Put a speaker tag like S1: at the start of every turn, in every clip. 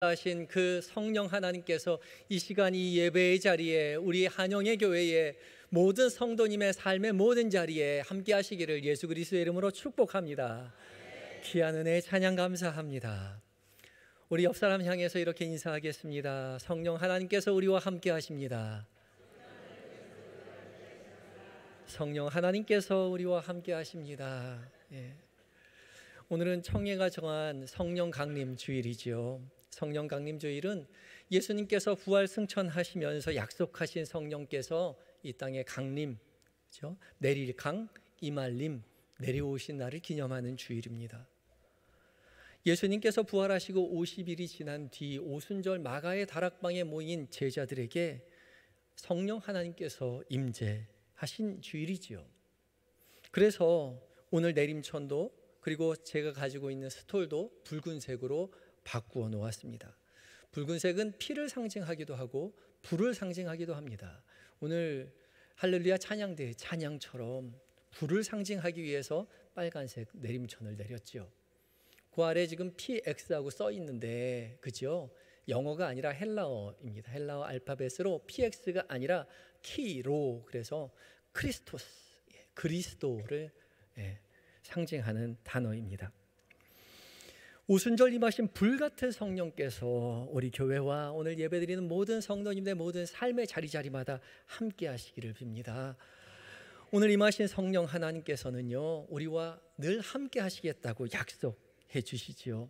S1: 하신 그 성령 하나님께서 이 시간 이 예배의 자리에 우리 한영의 교회의 모든 성도님의 삶의 모든 자리에 함께 하시기를 예수 그리스도의 이름으로 축복합니다. 귀한 은혜 찬양 감사합니다. 우리 옆 사람 향해서 이렇게 인사하겠습니다. 성령 하나님께서 우리와 함께 하십니다. 성령 하나님께서 우리와 함께 하십니다. 오늘은 청해가 정한 성령 강림 주일이죠. 성령 강림 주일은 예수님께서 부활 승천하시면서 약속하신 성령께서 이 땅에 강림, 그렇죠? 내릴 강, 임할림, 내려오신 날을 기념하는 주일입니다. 예수님께서 부활하시고 50일이 지난 뒤 오순절 마가의 다락방에 모인 제자들에게 성령 하나님께서 임재하신 주일이지요. 그래서 오늘 내림천도 그리고 제가 가지고 있는 스톨도 붉은색으로 바꾸어 놓았습니다. 붉은색은 피를 상징하기도 하고 불을 상징하기도 합니다. 오늘 할렐루야 찬양대 찬양처럼 불을 상징하기 위해서 빨간색 내림천을 내렸죠. 그 아래 지금 PX하고 써 있는데 그죠? 영어가 아니라 헬라어입니다. 헬라어 알파벳으로 PX가 아니라 키로, 그래서 크리스토스, 그리스도를 상징하는 단어입니다. 오순절 임하신 불같은 성령께서 우리 교회와 오늘 예배드리는 모든 성도님들의 모든 삶의 자리자리마다 함께 하시기를 빕니다. 오늘 임하신 성령 하나님께서는요, 우리와 늘 함께 하시겠다고 약속해 주시지요.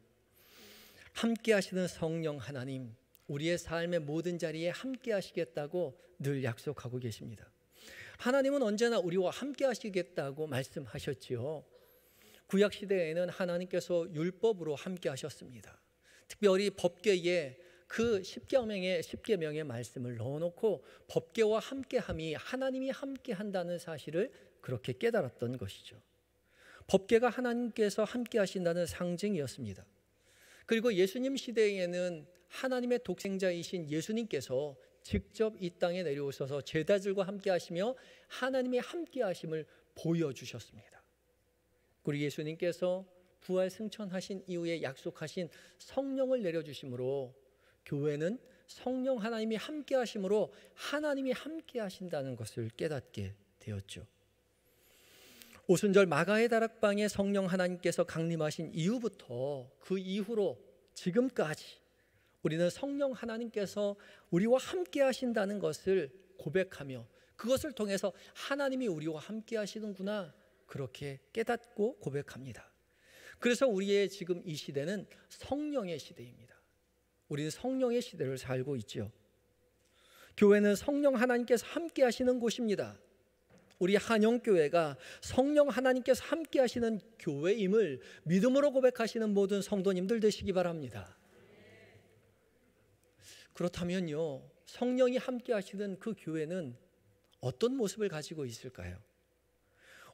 S1: 함께 하시는 성령 하나님, 우리의 삶의 모든 자리에 함께 하시겠다고 늘 약속하고 계십니다. 하나님은 언제나 우리와 함께 하시겠다고 말씀하셨지요. 구약 시대에는 하나님께서 율법으로 함께 하셨습니다. 특별히 법궤에 그 십계명의 말씀을 넣어놓고 법궤와 함께함이 하나님이 함께한다는 사실을 그렇게 깨달았던 것이죠. 법궤가 하나님께서 함께 하신다는 상징이었습니다. 그리고 예수님 시대에는 하나님의 독생자이신 예수님께서 직접 이 땅에 내려오셔서 제자들과 함께 하시며 하나님의 함께 하심을 보여주셨습니다. 우리 예수님께서 부활 승천하신 이후에 약속하신 성령을 내려주심으로 교회는 성령 하나님이 함께 하심으로 하나님이 함께 하신다는 것을 깨닫게 되었죠. 오순절 마가의 다락방에 성령 하나님께서 강림하신 이후부터 그 이후로 지금까지 우리는 성령 하나님께서 우리와 함께 하신다는 것을 고백하며 그것을 통해서 하나님이 우리와 함께 하시는구나, 그렇게 깨닫고 고백합니다. 그래서 우리의 지금 이 시대는 성령의 시대입니다. 우리는 성령의 시대를 살고 있죠. 교회는 성령 하나님께서 함께 하시는 곳입니다. 우리 한영교회가 성령 하나님께서 함께 하시는 교회임을 믿음으로 고백하시는 모든 성도님들 되시기 바랍니다. 그렇다면요, 성령이 함께 하시는 그 교회는 어떤 모습을 가지고 있을까요?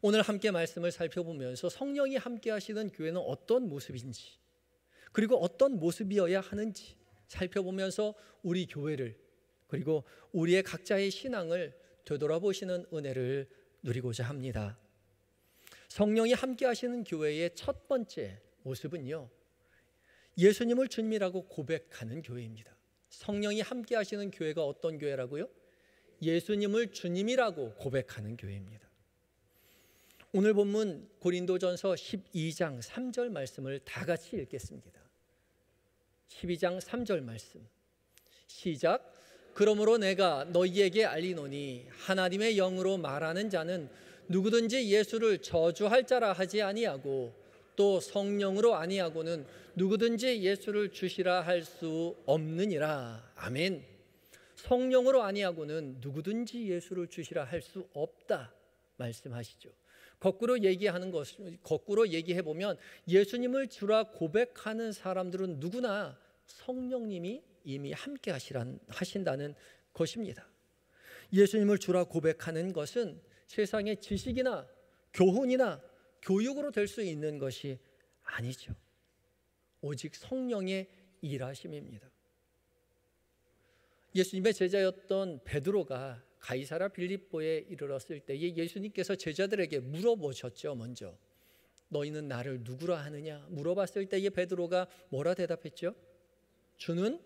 S1: 오늘 함께 말씀을 살펴보면서 성령이 함께 하시는 교회는 어떤 모습인지, 그리고 어떤 모습이어야 하는지 살펴보면서 우리 교회를, 그리고 우리의 각자의 신앙을 되돌아보시는 은혜를 누리고자 합니다. 성령이 함께 하시는 교회의 첫 번째 모습은요, 예수님을 주님이라고 고백하는 교회입니다. 성령이 함께 하시는 교회가 어떤 교회라고요? 예수님을 주님이라고 고백하는 교회입니다. 오늘 본문 고린도전서 12장 3절 말씀을 다 같이 읽겠습니다. 12장 3절 말씀 시작. 그러므로 내가 너희에게 알리노니 하나님의 영으로 말하는 자는 누구든지 예수를 저주할 자라 하지 아니하고 또 성령으로 아니하고는 누구든지 예수를 주시라 할 수 없느니라. 아멘. 성령으로 아니하고는 누구든지 예수를 주시라 할 수 없다 말씀하시죠. 거꾸로 얘기해 보면 예수님을 주라 고백하는 사람들은 누구나 성령님이 이미 함께 하신다는 것입니다. 예수님을 주라 고백하는 것은 세상의 지식이나 교훈이나 교육으로 될 수 있는 것이 아니죠. 오직 성령의 일하심입니다. 예수님의 제자였던 베드로가 가이사랴 빌립보에 이르렀을 때에 예수님께서 제자들에게 물어보셨죠. 먼저 너희는 나를 누구라 하느냐 물어봤을 때에 베드로가 뭐라 대답했죠? 주는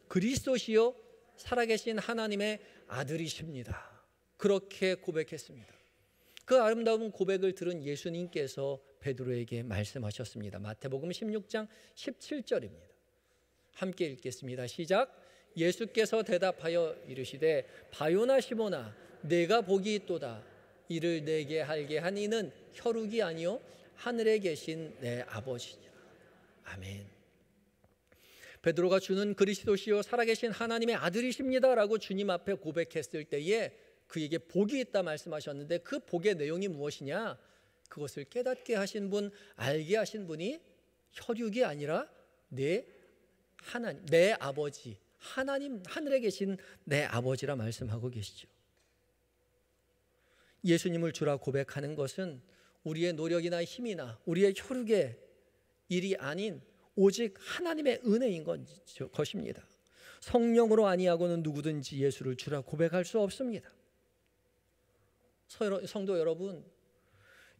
S1: 그리스도시요 살아계신 하나님의 아들이십니다. 그렇게 고백했습니다. 그 아름다운 고백을 들은 예수님께서 베드로에게 말씀하셨습니다. 마태복음 16장 17절입니다. 함께 읽겠습니다. 시작. 예수께서 대답하여 이르시되 바요나 시모나 내가 복이 있도다. 이를 내게 알게 한 이는 혈육이 아니요 하늘에 계신 내 아버지니라. 아멘. 베드로가 주는 그리스도시요 살아계신 하나님의 아들이십니다라고 주님 앞에 고백했을 때에 그에게 복이 있다 말씀하셨는데 그 복의 내용이 무엇이냐? 그것을 깨닫게 하신 분, 알게 하신 분이 혈육이 아니라 내 하나님, 내 아버지, 하나님, 하늘에 계신 내 아버지라 말씀하고 계시죠. 예수님을 주라 고백하는 것은 우리의 노력이나 힘이나 우리의 혈육의 일이 아닌 오직 하나님의 은혜인 것입니다. 성령으로 아니하고는 누구든지 예수를 주라 고백할 수 없습니다. 성도 여러분,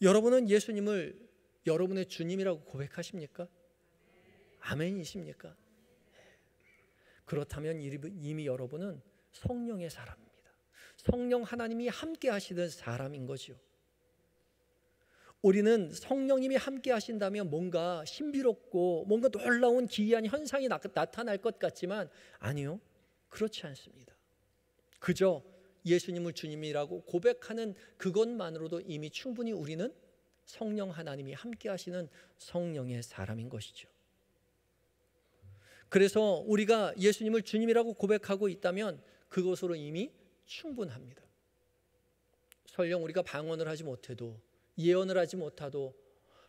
S1: 여러분은 예수님을 여러분의 주님이라고 고백하십니까? 아멘이십니까? 그렇다면 이미 여러분은 성령의 사람입니다. 성령 하나님이 함께 하시던 사람인 거죠. 우리는 성령님이 함께 하신다면 뭔가 신비롭고 뭔가 놀라운 기이한 현상이 나타날 것 같지만 아니요, 그렇지 않습니다. 그저 예수님을 주님이라고 고백하는 그것만으로도 이미 충분히 우리는 성령 하나님이 함께 하시는 성령의 사람인 것이죠. 그래서 우리가 예수님을 주님이라고 고백하고 있다면 그것으로 이미 충분합니다. 설령 우리가 방언을 하지 못해도, 예언을 하지 못하도,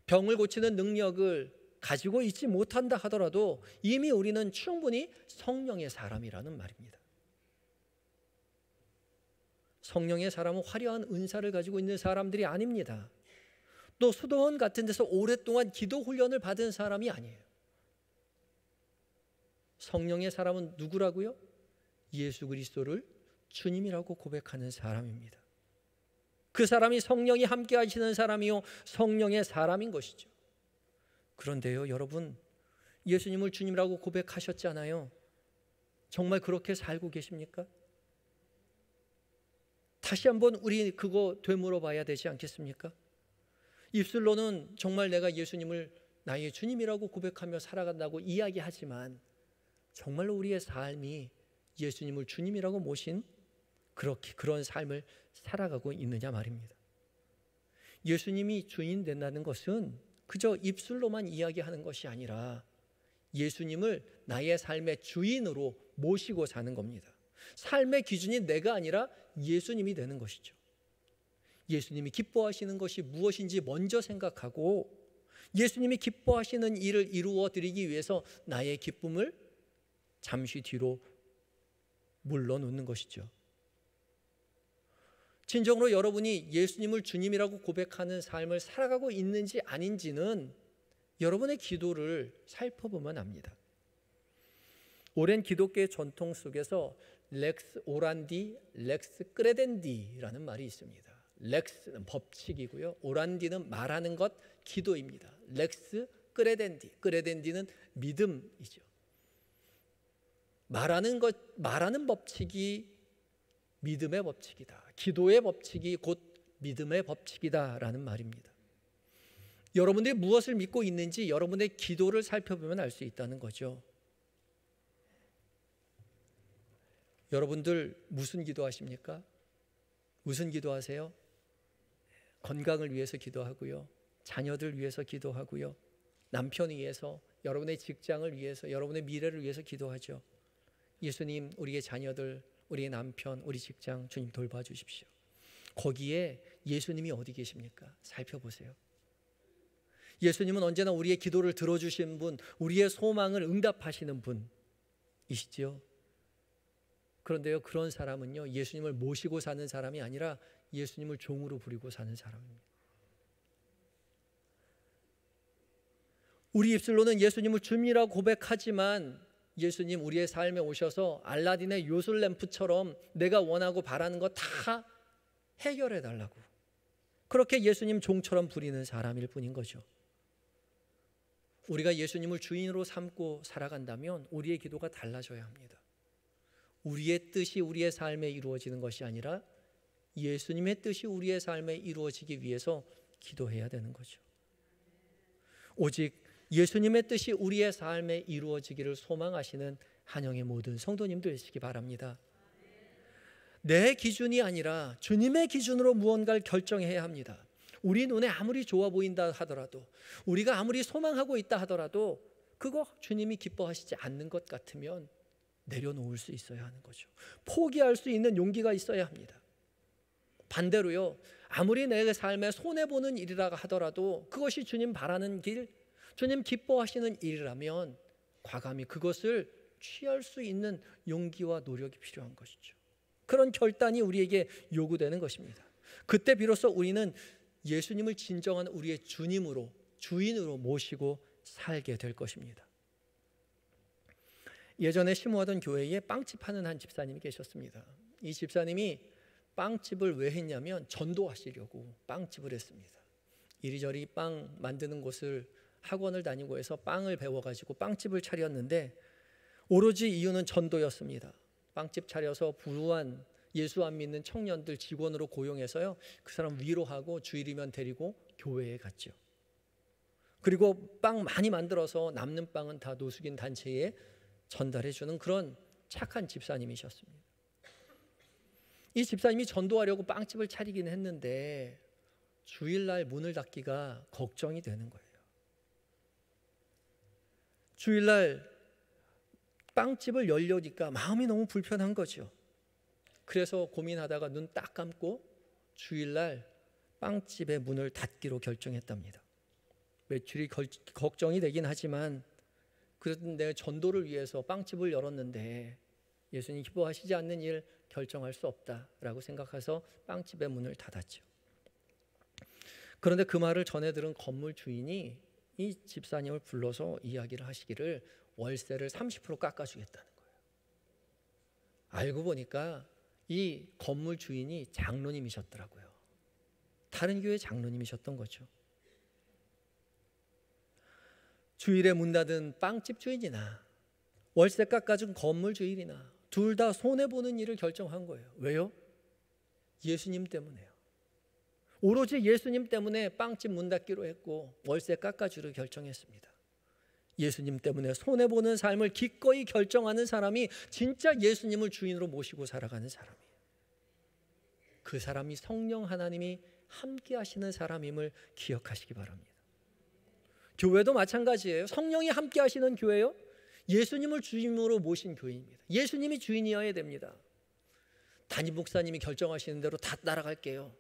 S1: 병을 고치는 능력을 가지고 있지 못한다 하더라도 이미 우리는 충분히 성령의 사람이라는 말입니다. 성령의 사람은 화려한 은사를 가지고 있는 사람들이 아닙니다. 또 수도원 같은 데서 오랫동안 기도 훈련을 받은 사람이 아니에요. 성령의 사람은 누구라고요? 예수 그리스도를 주님이라고 고백하는 사람입니다. 그 사람이 성령이 함께 하시는 사람이요 성령의 사람인 것이죠. 그런데요, 여러분, 예수님을 주님이라고 고백하셨잖아요. 정말 그렇게 살고 계십니까? 다시 한번 우리 그거 되물어 봐야 되지 않겠습니까? 입술로는 정말 내가 예수님을 나의 주님이라고 고백하며 살아간다고 이야기하지만 정말로 우리의 삶이 예수님을 주님이라고 모신 그런 삶을 살아가고 있느냐 말입니다. 예수님이 주인 된다는 것은 그저 입술로만 이야기하는 것이 아니라 예수님을 나의 삶의 주인으로 모시고 사는 겁니다. 삶의 기준이 내가 아니라 예수님이 되는 것이죠. 예수님이 기뻐하시는 것이 무엇인지 먼저 생각하고 예수님이 기뻐하시는 일을 이루어 드리기 위해서 나의 기쁨을 잠시 뒤로 물러놓는 것이죠. 진정으로 여러분이 예수님을 주님이라고 고백하는 삶을 살아가고 있는지 아닌지는 여러분의 기도를 살펴보면 압니다. 오랜 기독교의 전통 속에서 렉스 오란디, 렉스 크레덴디라는 말이 있습니다. 렉스는 법칙이고요. 오란디는 말하는 것, 기도입니다. 렉스 크레덴디, 크레덴디는 믿음이죠. 말하는 법칙이 믿음의 법칙이다. 기도의 법칙이 곧 믿음의 법칙이다라는 말입니다. 여러분들이 무엇을 믿고 있는지 여러분의 기도를 살펴보면 알 수 있다는 거죠. 여러분들 무슨 기도하십니까? 무슨 기도하세요? 건강을 위해서 기도하고요. 자녀들 위해서 기도하고요. 남편 위해서, 여러분의 직장을 위해서, 여러분의 미래를 위해서 기도하죠. 예수님, 우리의 자녀들, 우리의 남편, 우리 직장 주님 돌봐주십시오. 거기에 예수님이 어디 계십니까? 살펴보세요. 예수님은 언제나 우리의 기도를 들어주신 분, 우리의 소망을 응답하시는 분이시죠. 그런데요, 그런 사람은요, 예수님을 모시고 사는 사람이 아니라 예수님을 종으로 부리고 사는 사람입니다. 우리 입술로는 예수님을 주님이라고 고백하지만 예수님 우리의 삶에 오셔서 알라딘의 요술램프처럼 내가 원하고 바라는 거 다 해결해 달라고 그렇게 예수님 종처럼 부리는 사람일 뿐인 거죠. 우리가 예수님을 주인으로 삼고 살아간다면 우리의 기도가 달라져야 합니다. 우리의 뜻이 우리의 삶에 이루어지는 것이 아니라 예수님의 뜻이 우리의 삶에 이루어지기 위해서 기도해야 되는 거죠. 오직 예수님의 뜻이 우리의 삶에 이루어지기를 소망하시는 한영의 모든 성도님들 되시기 바랍니다. 내 기준이 아니라 주님의 기준으로 무언가를 결정해야 합니다. 우리 눈에 아무리 좋아 보인다 하더라도, 우리가 아무리 소망하고 있다 하더라도 그거 주님이 기뻐하시지 않는 것 같으면 내려놓을 수 있어야 하는 거죠. 포기할 수 있는 용기가 있어야 합니다. 반대로요, 아무리 내 삶에 손해보는 일이라 하더라도 그것이 주님 바라는 길, 주님 기뻐하시는 일이라면 과감히 그것을 취할 수 있는 용기와 노력이 필요한 것이죠. 그런 결단이 우리에게 요구되는 것입니다. 그때 비로소 우리는 예수님을 진정한 우리의 주님으로, 주인으로 모시고 살게 될 것입니다. 예전에 심호하던 교회에 빵집 하는 한 집사님이 계셨습니다. 이 집사님이 빵집을 왜 했냐면 전도하시려고 빵집을 했습니다. 이리저리 빵 만드는 곳을 학원을 다니고 해서 빵을 배워가지고 빵집을 차렸는데 오로지 이유는 전도였습니다. 빵집 차려서 불우한 예수 안 믿는 청년들 직원으로 고용해서요, 그 사람 위로하고 주일이면 데리고 교회에 갔죠. 그리고 빵 많이 만들어서 남는 빵은 다 노숙인 단체에 전달해 주는 그런 착한 집사님이셨습니다. 이 집사님이 전도하려고 빵집을 차리긴 했는데 주일날 문을 닫기가 걱정이 되는 거예요. 주일날 빵집을 열려니까 마음이 너무 불편한 거죠. 그래서 고민하다가 눈 딱 감고 주일날 빵집의 문을 닫기로 결정했답니다. 매출이 걱정이 되긴 하지만 그래도 내가 전도를 위해서 빵집을 열었는데 예수님 기뻐하시지 않는 일 결정할 수 없다라고 생각해서 빵집의 문을 닫았죠. 그런데 그 말을 전해 들은 건물 주인이 이 집사님을 불러서 이야기를 하시기를 월세를 30% 깎아주겠다는 거예요. 알고 보니까 이 건물 주인이 장로님이셨더라고요. 다른 교회 장로님이셨던 거죠. 주일에 문 닫은 빵집 주인이나 월세 깎아준 건물 주인이나 둘 다 손해보는 일을 결정한 거예요. 왜요? 예수님 때문에요. 오로지 예수님 때문에 빵집 문 닫기로 했고 월세 깎아주기로 결정했습니다. 예수님 때문에 손해보는 삶을 기꺼이 결정하는 사람이 진짜 예수님을 주인으로 모시고 살아가는 사람이에요. 그 사람이 성령 하나님이 함께 하시는 사람임을 기억하시기 바랍니다. 교회도 마찬가지예요. 성령이 함께 하시는 교회요, 예수님을 주인으로 모신 교회입니다. 예수님이 주인이어야 됩니다. 담임 목사님이 결정하시는 대로 다 따라갈게요.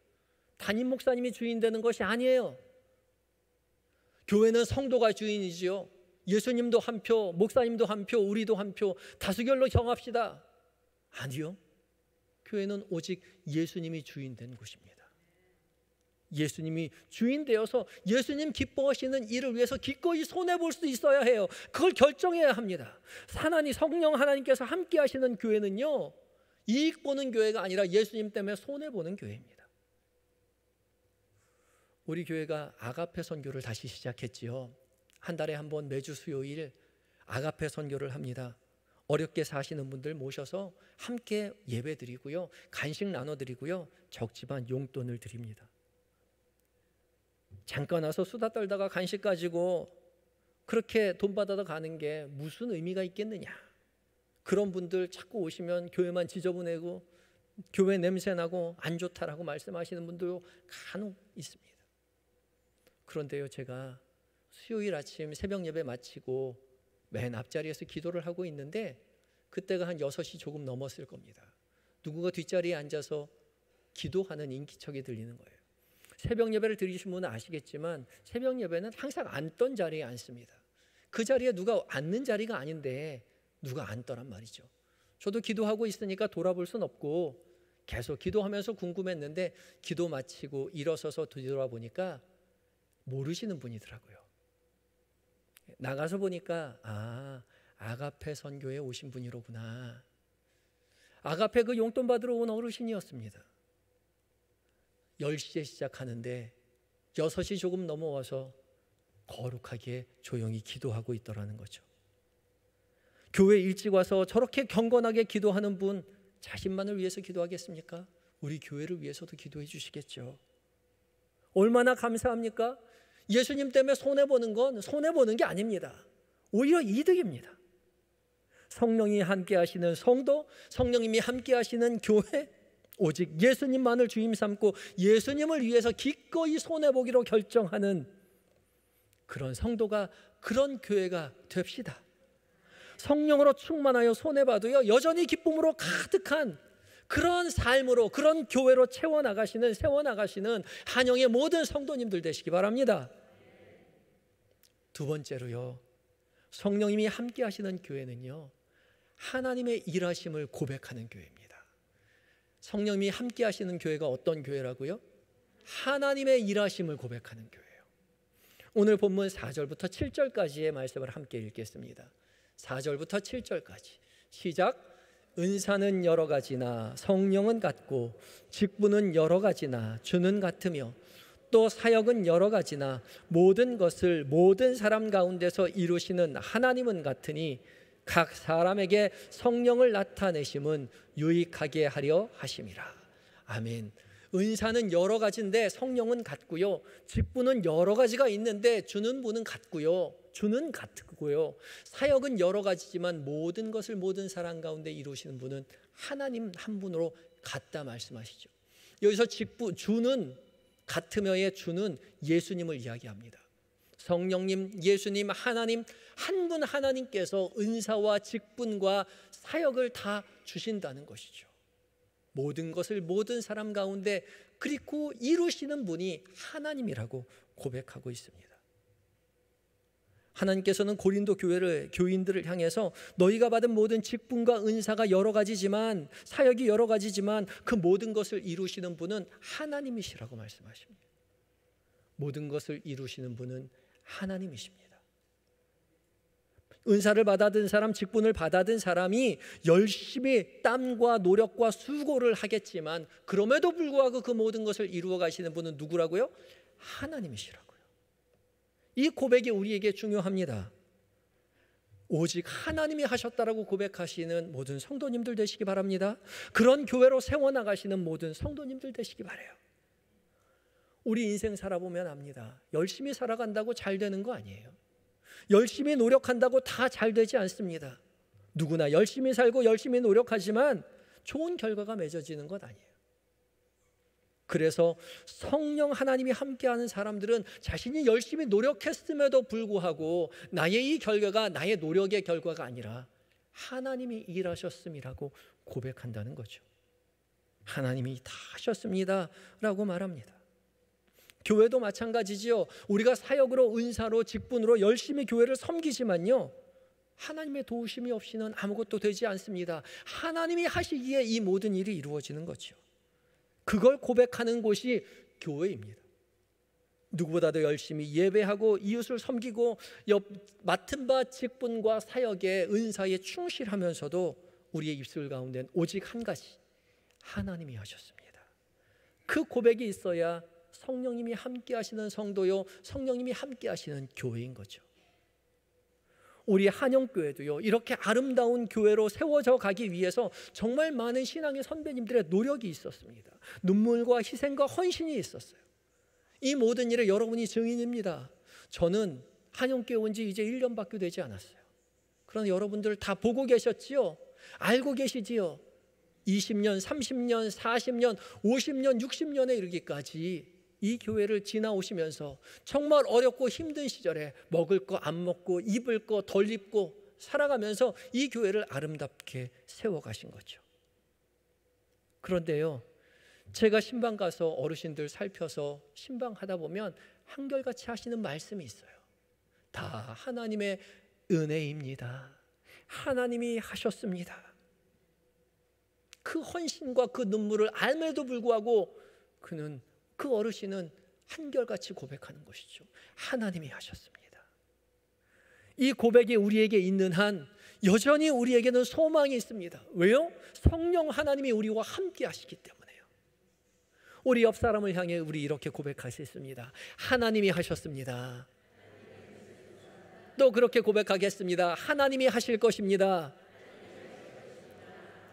S1: 담임 목사님이 주인 되는 것이 아니에요. 교회는 성도가 주인이지요. 예수님도 한 표, 목사님도 한 표, 우리도 한 표, 다수결로 정합시다. 아니요. 교회는 오직 예수님이 주인 된 곳입니다. 예수님이 주인 되어서 예수님 기뻐하시는 일을 위해서 기꺼이 손해볼 수 있어야 해요. 그걸 결정해야 합니다. 성령 하나님께서 함께 하시는 교회는요, 이익 보는 교회가 아니라 예수님 때문에 손해보는 교회입니다. 우리 교회가 아가페 선교를 다시 시작했지요. 한 달에 한 번 매주 수요일 아가페 선교를 합니다. 어렵게 사시는 분들 모셔서 함께 예배 드리고요, 간식 나눠드리고요, 적지만 용돈을 드립니다. 잠깐 와서 수다 떨다가 간식 가지고 그렇게 돈 받아다 가는 게 무슨 의미가 있겠느냐. 그런 분들 자꾸 오시면 교회만 지저분하고 교회 냄새나고 안 좋다라고 말씀하시는 분들도 간혹 있습니다. 그런데요, 제가 수요일 아침 새벽 예배 마치고 맨 앞자리에서 기도를 하고 있는데 그때가 한 6시 조금 넘었을 겁니다. 누군가 뒷자리에 앉아서 기도하는 인기척이 들리는 거예요. 새벽 예배를 드리신 분은 아시겠지만 새벽 예배는 항상 앉던 자리에 앉습니다. 그 자리에 누가 앉는 자리가 아닌데 누가 앉더란 말이죠. 저도 기도하고 있으니까 돌아볼 순 없고 계속 기도하면서 궁금했는데 기도 마치고 일어서서 뒤돌아보니까 모르시는 분이더라고요. 나가서 보니까 아가페 선교에 오신 분이로구나. 아가페 그 용돈 받으러 온 어르신이었습니다. 10시에 시작하는데 6시 조금 넘어와서 거룩하게 조용히 기도하고 있더라는 거죠. 교회 일찍 와서 저렇게 경건하게 기도하는 분 자신만을 위해서 기도하겠습니까? 우리 교회를 위해서도 기도해 주시겠죠. 얼마나 감사합니까? 예수님 때문에 손해보는 건 손해보는 게 아닙니다. 오히려 이득입니다. 성령이 함께 하시는 성도, 성령님이 함께 하시는 교회, 오직 예수님만을 주임 삼고 예수님을 위해서 기꺼이 손해보기로 결정하는 그런 성도가, 그런 교회가 됩시다. 성령으로 충만하여 손해봐도요 여전히 기쁨으로 가득한 그런 삶으로, 그런 교회로 세워나가시는 한영의 모든 성도님들 되시기 바랍니다. 두 번째로요, 성령님이 함께 하시는 교회는요 하나님의 일하심을 고백하는 교회입니다. 성령님이 함께 하시는 교회가 어떤 교회라고요? 하나님의 일하심을 고백하는 교회예요. 오늘 본문 4절부터 7절까지의 말씀을 함께 읽겠습니다. 4절부터 7절까지 시작. 은사는 여러 가지나 성령은 같고 직분은 여러 가지나 주는 같으며 또 사역은 여러 가지나 모든 것을 모든 사람 가운데서 이루시는 하나님은 같으니 각 사람에게 성령을 나타내심은 유익하게 하려 하심이라. 아멘. 은사는 여러 가지인데 성령은 같고요, 직분은 여러 가지가 있는데 주는 분은 같고요, 주는 같고요, 사역은 여러 가지지만 모든 것을 모든 사람 가운데 이루시는 분은 하나님 한 분으로 같다 말씀하시죠. 여기서 주는 같으며의 주는 예수님을 이야기합니다. 성령님, 예수님, 하나님 한 분 하나님께서 은사와 직분과 사역을 다 주신다는 것이죠. 모든 것을 모든 사람 가운데 그리고 이루시는 분이 하나님이라고 고백하고 있습니다. 하나님께서는 고린도 교인들을 향해서 너희가 받은 모든 직분과 은사가 여러 가지지만, 사역이 여러 가지지만 그 모든 것을 이루시는 분은 하나님이시라고 말씀하십니다. 모든 것을 이루시는 분은 하나님이십니다. 은사를 받아든 사람, 직분을 받아든 사람이 열심히 땀과 노력과 수고를 하겠지만 그럼에도 불구하고 그 모든 것을 이루어 가시는 분은 누구라고요? 하나님이시라고요. 이 고백이 우리에게 중요합니다. 오직 하나님이 하셨다라고 고백하시는 모든 성도님들 되시기 바랍니다. 그런 교회로 세워나가시는 모든 성도님들 되시기 바라요. 우리 인생 살아보면 압니다. 열심히 살아간다고 잘 되는 거 아니에요. 열심히 노력한다고 다 잘 되지 않습니다. 누구나 열심히 살고 열심히 노력하지만 좋은 결과가 맺어지는 것 아니에요. 그래서 성령 하나님이 함께하는 사람들은 자신이 열심히 노력했음에도 불구하고 나의 이 결과가 나의 노력의 결과가 아니라 하나님이 일하셨음이라고 고백한다는 거죠. 하나님이 다 하셨습니다 라고 말합니다. 교회도 마찬가지지요. 우리가 사역으로, 은사로, 직분으로 열심히 교회를 섬기지만요, 하나님의 도우심이 없이는 아무것도 되지 않습니다. 하나님이 하시기에 이 모든 일이 이루어지는 거죠. 그걸 고백하는 곳이 교회입니다. 누구보다도 열심히 예배하고 이웃을 섬기고 맡은 바 직분과 사역에, 은사에 충실하면서도 우리의 입술 가운데는 오직 한 가지, 하나님이 하셨습니다. 그 고백이 있어야 성령님이 함께 하시는 성도요, 성령님이 함께 하시는 교회인 거죠. 우리 한영교회도요, 이렇게 아름다운 교회로 세워져 가기 위해서 정말 많은 신앙의 선배님들의 노력이 있었습니다. 눈물과 희생과 헌신이 있었어요. 이 모든 일에 여러분이 증인입니다. 저는 한영교회 온 지 이제 1년밖에 되지 않았어요. 그러나 여러분들 다 보고 계셨지요? 알고 계시지요? 20년, 30년, 40년, 50년, 60년에 이르기까지 이 교회를 지나오시면서 정말 어렵고 힘든 시절에 먹을 거 안 먹고 입을 거 덜 입고 살아가면서 이 교회를 아름답게 세워가신 거죠. 그런데요, 제가 신방 가서 어르신들 살펴서 신방하다 보면 한결같이 하시는 말씀이 있어요. 다 하나님의 은혜입니다. 하나님이 하셨습니다. 그 헌신과 그 눈물을 알면에도 불구하고 그 어르신은 한결같이 고백하는 것이죠. 하나님이 하셨습니다. 이 고백이 우리에게 있는 한 여전히 우리에게는 소망이 있습니다. 왜요? 성령 하나님이 우리와 함께 하시기 때문에요. 우리 옆 사람을 향해 우리 이렇게 고백할 수 있습니다. 하나님이 하셨습니다. 또 그렇게 고백하겠습니다. 하나님이 하실 것입니다.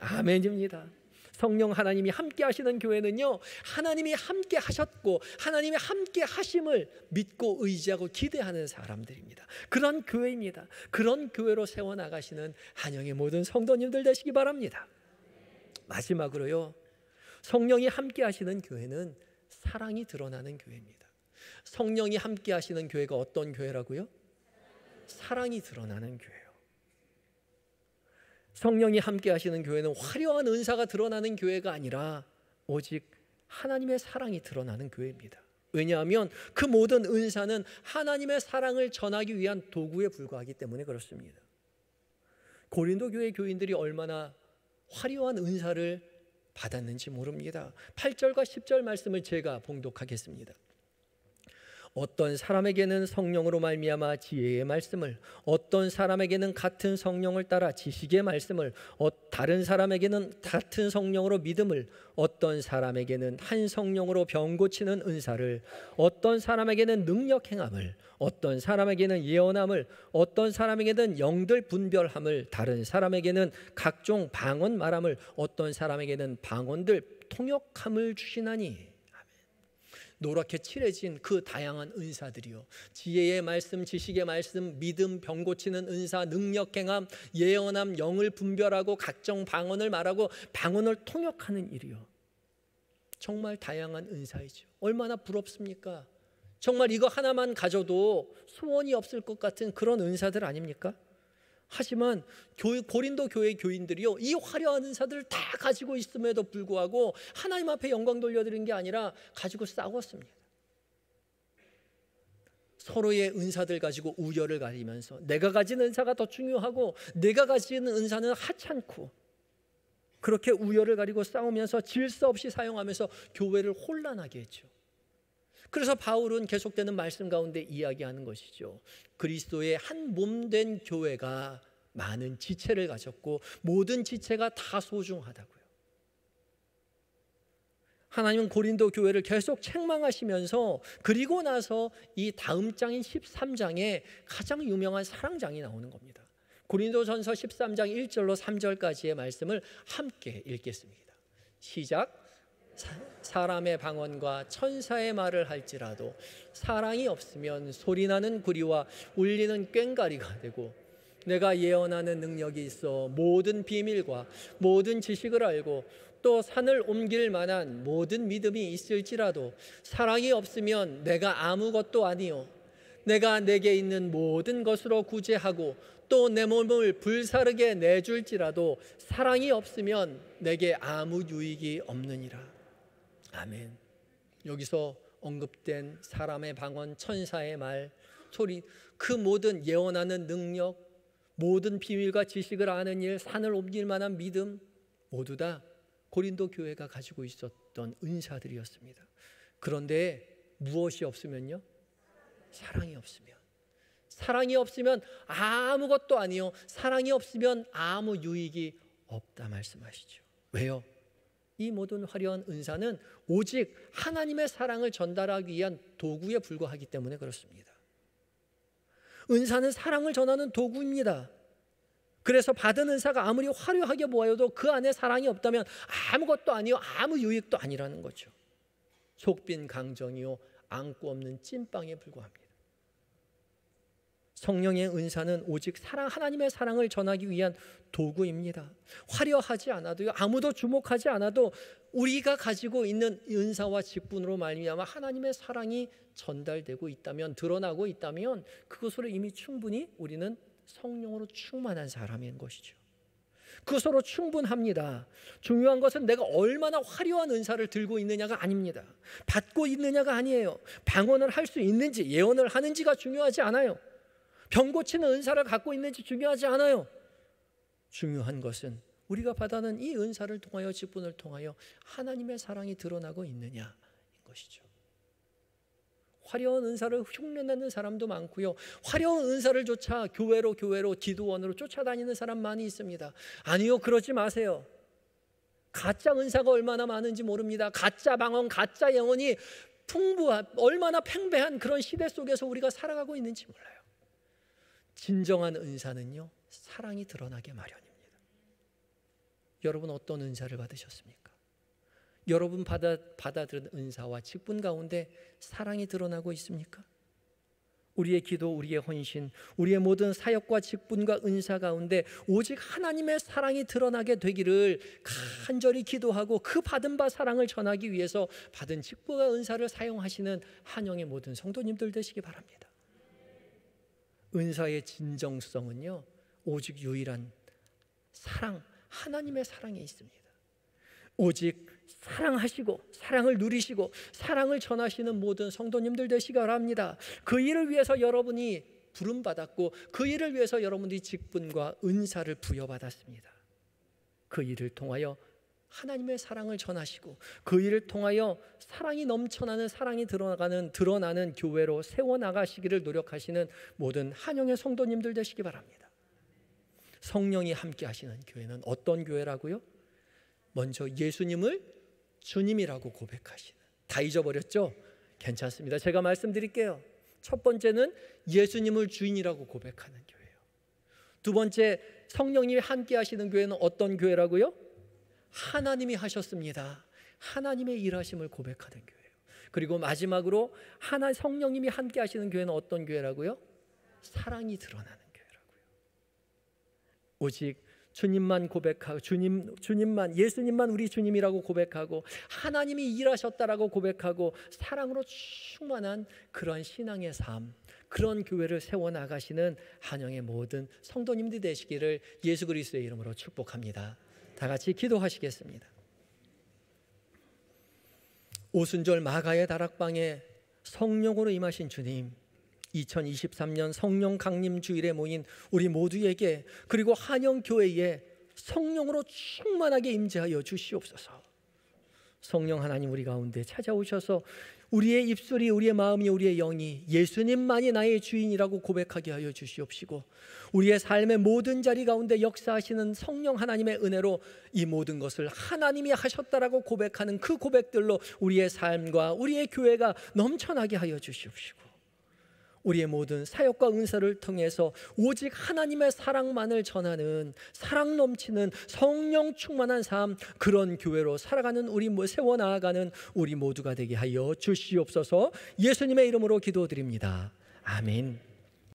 S1: 아멘입니다. 성령 하나님이 함께 하시는 교회는요, 하나님이 함께 하셨고 하나님이 함께 하심을 믿고 의지하고 기대하는 사람들입니다. 그런 교회입니다. 그런 교회로 세워나가시는 한영의 모든 성도님들 되시기 바랍니다. 마지막으로요, 성령이 함께 하시는 교회는 사랑이 드러나는 교회입니다. 성령이 함께 하시는 교회가 어떤 교회라고요? 사랑이 드러나는 교회예요. 성령이 함께 하시는 교회는 화려한 은사가 드러나는 교회가 아니라 오직 하나님의 사랑이 드러나는 교회입니다. 왜냐하면 그 모든 은사는 하나님의 사랑을 전하기 위한 도구에 불과하기 때문에 그렇습니다. 고린도 교회 교인들이 얼마나 화려한 은사를 받았는지 모릅니다. 8절과 10절 말씀을 제가 봉독하겠습니다. 어떤 사람에게는 성령으로 말미암아 지혜의 말씀을, 어떤 사람에게는 같은 성령을 따라 지식의 말씀을, 다른 사람에게는 같은 성령으로 믿음을, 어떤 사람에게는 한 성령으로 병 고치는 은사를, 어떤 사람에게는 능력 행함을, 어떤 사람에게는 예언함을, 어떤 사람에게는 영들 분별함을, 다른 사람에게는 각종 방언 말함을, 어떤 사람에게는 방언들 통역함을 주시나니. 노랗게 칠해진 그 다양한 은사들이요, 지혜의 말씀, 지식의 말씀, 믿음, 병 고치는 은사, 능력 행함, 예언함, 영을 분별하고 각종 방언을 말하고 방언을 통역하는 일이요, 정말 다양한 은사이죠. 얼마나 부럽습니까? 정말 이거 하나만 가져도 소원이 없을 것 같은 그런 은사들 아닙니까? 하지만 고린도 교회 교인들이요, 이 화려한 은사들을 다 가지고 있음에도 불구하고 하나님 앞에 영광 돌려드린 게 아니라 가지고 싸웠습니다. 서로의 은사들 가지고 우열을 가리면서 내가 가진 은사가 더 중요하고 내가 가진 은사는 하찮고, 그렇게 우열을 가리고 싸우면서 질서 없이 사용하면서 교회를 혼란하게 했죠. 그래서 바울은 계속되는 말씀 가운데 이야기하는 것이죠. 그리스도의 한 몸된 교회가 많은 지체를 가졌고 모든 지체가 다 소중하다고요. 하나님은 고린도 교회를 계속 책망하시면서, 그리고 나서 이 다음 장인 13장에 가장 유명한 사랑장이 나오는 겁니다. 고린도전서 13장 1절로 3절까지의 말씀을 함께 읽겠습니다. 시작. 사람의 방언과 천사의 말을 할지라도 사랑이 없으면 소리나는 구리와 울리는 꽹과리가 되고, 내가 예언하는 능력이 있어 모든 비밀과 모든 지식을 알고 또 산을 옮길 만한 모든 믿음이 있을지라도 사랑이 없으면 내가 아무것도 아니요, 내가 내게 있는 모든 것으로 구제하고 또 내 몸을 불사르게 내줄지라도 사랑이 없으면 내게 아무 유익이 없느니라. 아멘. 여기서 언급된 사람의 방언, 천사의 말, 소리, 그 모든 예언하는 능력, 모든 비밀과 지식을 아는 일, 산을 옮길 만한 믿음, 모두 다 고린도 교회가 가지고 있었던 은사들이었습니다. 그런데 무엇이 없으면요? 사랑이 없으면. 사랑이 없으면 아무것도 아니요, 사랑이 없으면 아무 유익이 없다 말씀하시죠. 왜요? 이 모든 화려한 은사는 오직 하나님의 사랑을 전달하기 위한 도구에 불과하기 때문에 그렇습니다. 은사는 사랑을 전하는 도구입니다. 그래서 받은 은사가 아무리 화려하게 보여도 그 안에 사랑이 없다면 아무것도 아니요, 아무 유익도 아니라는 거죠. 속빈 강정이요, 안고 없는 찐빵에 불과합니다. 성령의 은사는 오직 하나님의 사랑을 전하기 위한 도구입니다. 화려하지 않아도요, 아무도 주목하지 않아도 우리가 가지고 있는 은사와 직분으로 말미암아 하나님의 사랑이 전달되고 있다면, 드러나고 있다면 그것으로 이미 충분히 우리는 성령으로 충만한 사람인 것이죠. 그것으로 충분합니다. 중요한 것은 내가 얼마나 화려한 은사를 들고 있느냐가 아닙니다. 받고 있느냐가 아니에요. 방언을 할 수 있는지, 예언을 하는지가 중요하지 않아요. 병 고치는 은사를 갖고 있는지 중요하지 않아요. 중요한 것은 우리가 받아는 이 은사를 통하여, 직분을 통하여 하나님의 사랑이 드러나고 있느냐인 것이죠. 화려한 은사를 흉내내는 사람도 많고요, 화려한 은사를 쫓아 교회로 기도원으로 쫓아다니는 사람 많이 있습니다. 아니요, 그러지 마세요. 가짜 은사가 얼마나 많은지 모릅니다. 가짜 방언, 가짜 영혼이 얼마나 팽배한 그런 시대 속에서 우리가 살아가고 있는지 몰라요. 진정한 은사는요, 사랑이 드러나게 마련입니다. 여러분 어떤 은사를 받으셨습니까? 여러분 받아들인 은사와 직분 가운데 사랑이 드러나고 있습니까? 우리의 기도, 우리의 헌신, 우리의 모든 사역과 직분과 은사 가운데 오직 하나님의 사랑이 드러나게 되기를 간절히 기도하고 그 받은 바 사랑을 전하기 위해서 받은 직분과 은사를 사용하시는 한영의 모든 성도님들 되시기 바랍니다. 은사의 진정성은요, 오직 유일한 사랑, 하나님의 사랑에 있습니다. 오직 사랑하시고 사랑을 누리시고 사랑을 전하시는 모든 성도님들 되시기 바랍니다. 그 일을 위해서 여러분이 부름받았고 그 일을 위해서 여러분들이 직분과 은사를 부여받았습니다. 그 일을 통하여 하나님의 사랑을 전하시고 그 일을 통하여 사랑이 넘쳐나는, 사랑이 드러나는 교회로 세워나가시기를 노력하시는 모든 한영의 성도님들 되시기 바랍니다. 성령이 함께 하시는 교회는 어떤 교회라고요? 먼저 예수님을 주님이라고 고백하시는, 다 잊어버렸죠? 괜찮습니다. 제가 말씀드릴게요. 첫 번째는 예수님을 주인이라고 고백하는 교회예요. 두 번째, 성령님이 함께 하시는 교회는 어떤 교회라고요? 하나님이 하셨습니다. 하나님의 일하심을 고백하는 교회예요. 그리고 마지막으로 성령님이 함께 하시는 교회는 어떤 교회라고요? 사랑이 드러나는 교회라고요. 오직 주님만 고백하고 주님만, 예수님만 우리 주님이라고 고백하고 하나님이 일하셨다라고 고백하고 사랑으로 충만한 그런 신앙의 삶, 그런 교회를 세워나가시는 한영의 모든 성도님들이 되시기를 예수 그리스도의 이름으로 축복합니다. 다 같이 기도하시겠습니다. 오순절 마가의 다락방에 성령으로 임하신 주님, 2023년 성령 강림 주일에 모인 우리 모두에게, 그리고 한영교회에 성령으로 충만하게 임재하여 주시옵소서. 성령 하나님, 우리 가운데 찾아오셔서 우리의 입술이, 우리의 마음이, 우리의 영이 예수님만이 나의 주인이라고 고백하게 하여 주시옵시고, 우리의 삶의 모든 자리 가운데 역사하시는 성령 하나님의 은혜로 이 모든 것을 하나님이 하셨다라고 고백하는 그 고백들로 우리의 삶과 우리의 교회가 넘쳐나게 하여 주시옵시고, 우리의 모든 사역과 은사를 통해서 오직 하나님의 사랑만을 전하는, 사랑 넘치는 성령 충만한 삶, 그런 교회로 살아가는 세워나가는 우리 모두가 되게 하여 주시옵소서. 예수님의 이름으로 기도드립니다. 아멘.